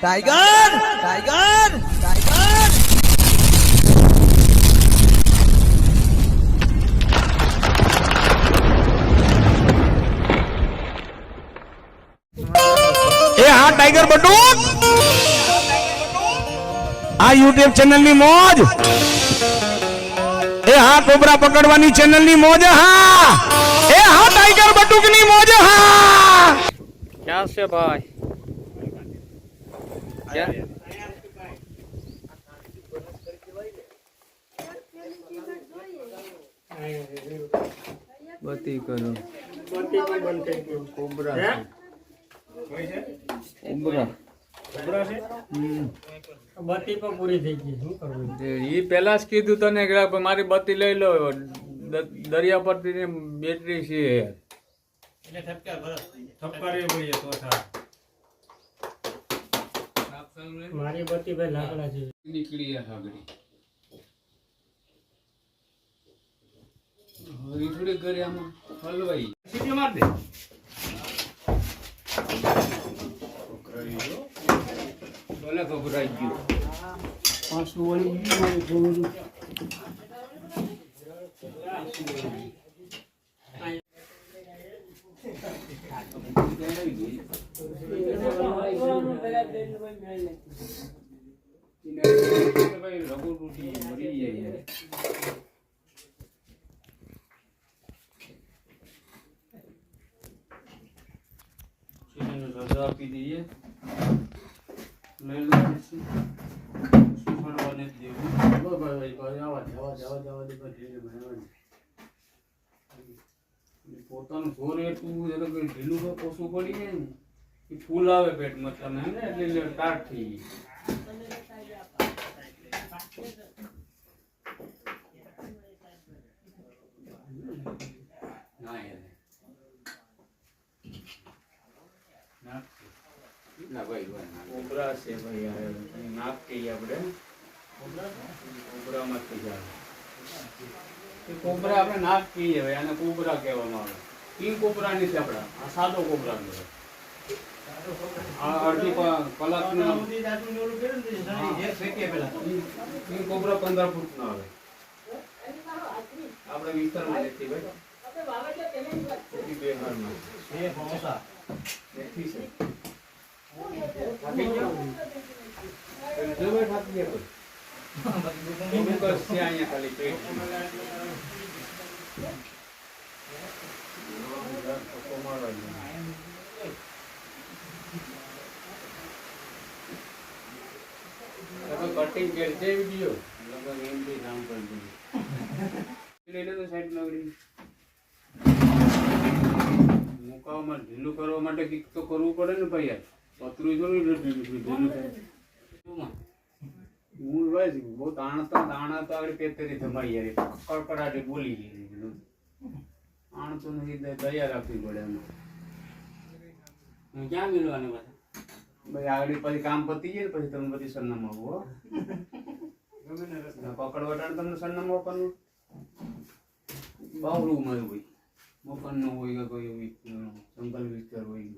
tiger tiger tiger ए हाँ tiger Batuk आ YouTube channel ની મોજ એ હા કોબરા પકડવાની ચેનલ ની મોજ હા એ હા ટાઈગર બટુક ની મોજ હા क्या से भाई क्या बत्ती करो कोबरा कोबरा બત્તી પણ પૂરી થઈ ગઈ શું કરવું એ પહેલા જ કીધું તને કે મારી બત્તી લઈ લો દરિયા પરથી બેટરી છે એટલે ઠપકારી બોલીએ તો થાય મારી બત્તી ભાઈ લાકડા છે નીકળી આગળ હવે થોડી ઘરે આમાં હલવાઈ સીટી માર દે ભલે ગભરાઈ ગયો પાછું વળી ગયું મારું થોડું રગો તૂટી મરી જાય રજા આપી દઈએ લઈ લો સુફળવા નથી દેવું પોતાનું જોર એટલું ઢીલું તો પોસું પડી જાય ને એ ફૂલ આવે પેટમાં તમે ને એટલે ટાટ થઈ ગઈ કોબરા છે ભાઈ નાક કહીએ આપણે કોબરામાંથી જાય કોબરા આપણે નાક કહીએ ભાઈ આને કોબરા કહેવામાં આવે કિંગ કોબરા નથી આપણા આ સાદો કોબરા કહેવાય આ અડધી કલાકના કિંગ કોબરા 15 ફૂટ નો આવે આપણે વિસ્તારમાં નથી ભાઈ બિહારમાં નથી છે થાકી ગયો જબર થાકી ગયો બસ અહીંયા ખાલી પેટ કટિંગ કરજે વિડિયો લગભગ એમ બી કામ કરી લઈ લે તો સાઈડ નગરી મુકાવમાં ઢીલું કરવા માટે કંઈક તો કરવું પડે ને ભાઈ યાર પતરું થોડું ઢીલું થાય હું ભાઈ બહુ દાણા તો આગળ પેતરી ધમાઈ યાર કડકડાટી બોલી ગઈ આણ તો નથી દયા રાખવી પડે એમાં ક્યાં મિલવાને પાછા ભાઈ આગળ પછી કામ પતી જાય પછી તમે બધી સરનામું આવો પકડ વટાણ તમને સરનામું આપવાનું બાવડું મારું ભાઈ મકાન નું હોય કે કોઈ જંગલ વિસ્તાર હોય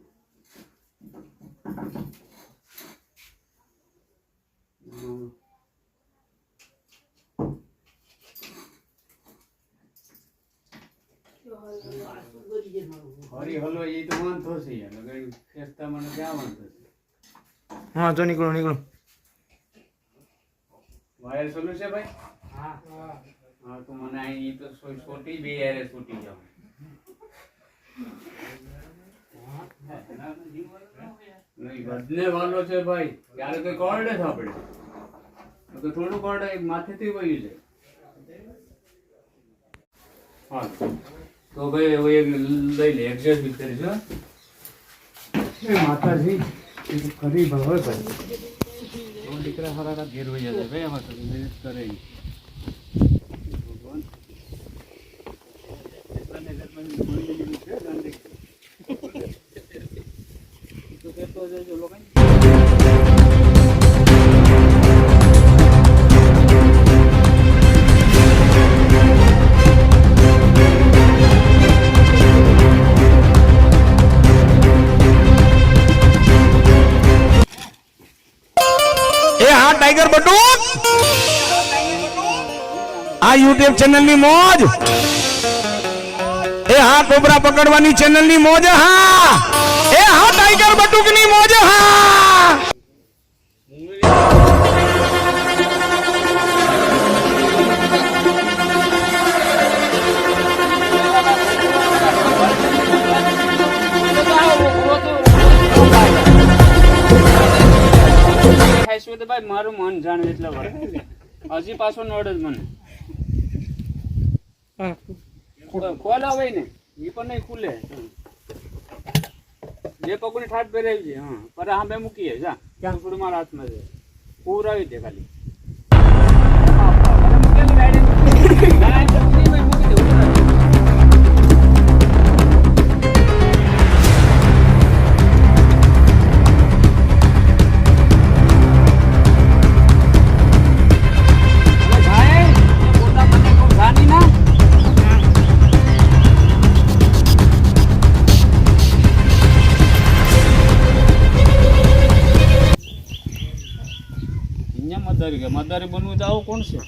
હરી હલવો એ તો વાંધો છે યાર ખેંચતા મને ક્યાં વાંધો છે હા તો નીકળો નીકળો વાયર સોલ્યુ છે ભાઈ હા તો મને અહીં તો છોટી બે યારે છૂટી જાવ બધને વાલો છે ભાઈ ત્યારે કોઈ કોર્ડે છે આપણે તો થોડું કોર્ડે એક માથેથી વયું છે હા તો ભાઈ હવે એક લઈ લે એક્ઝેસ્ટ કરી છે એ માતાજી એ તો ખરી ભાવે ભાઈ દીકરા સારા ઘેર વહી જશે ભાઈ આમાં તો મહેનત કરે એ હા ટાઈગર બટુક આ યુટ્યુબ ચેનલ ની મોજ એ હા કોબરા પકડવાની ચેનલ ની મોજ હા એ હા ટાઈગર બટુક ની મોજ હા ભાઈ મારું મન જાણે એટલે હજી પાછો નડે જ મને ખોલ આવે ને એ પણ નહીં ખુલે જે પગની ઠાટ પહેરાવી છે હા પર હા બે મૂકીએ જા થોડું મારા હાથમાં છે પૂરાવી દે ખાલી મદારી બનવું જાવ કોણ છે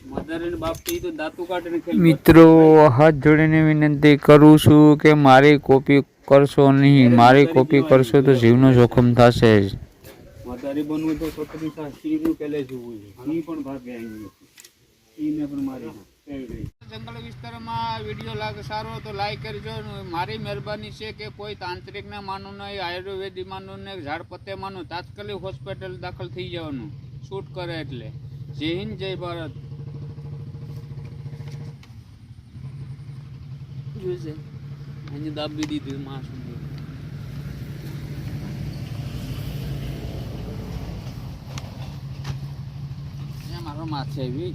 મદારી બાપટી તો દાંતુ કાઢીને મિત્રો હાથ જોડીને વિનંતી કરું છું કે મારી કોપી કરશો નહીં મારી કોપી કરશો તો જીવનો જોખમ થશે મદારી બનવું તો છોકરી સિંહનું પહેલે જોવું છે સિંહ પણ ભાગે સિંહને પણ મારી જંગલ વિસ્તારમાં વિડીયો લાગે સારો તો લાઈક કરજો મારી મહેરબાની છે કે કોઈ તાંત્રિકને માનવું નહીં આયુર્વેદિક માનવું નહીં ઝાડ પત્તે માનવું તાત્કાલિક હોસ્પિટલ દાખલ થઈ જવાનું શૂટ કરે એટલે જય હિન્દ જય ભારત જોશે અહીં દાબી દીધું માસ મારો માથે આવી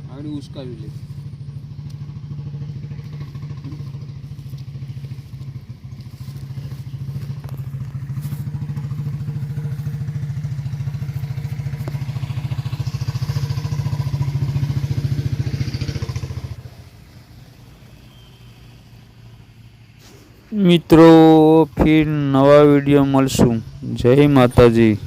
આગળ ઉસકાવી લે મિત્રો ફિર નવા વિડીયો મળશું જય માતાજી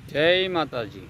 જય માતાજી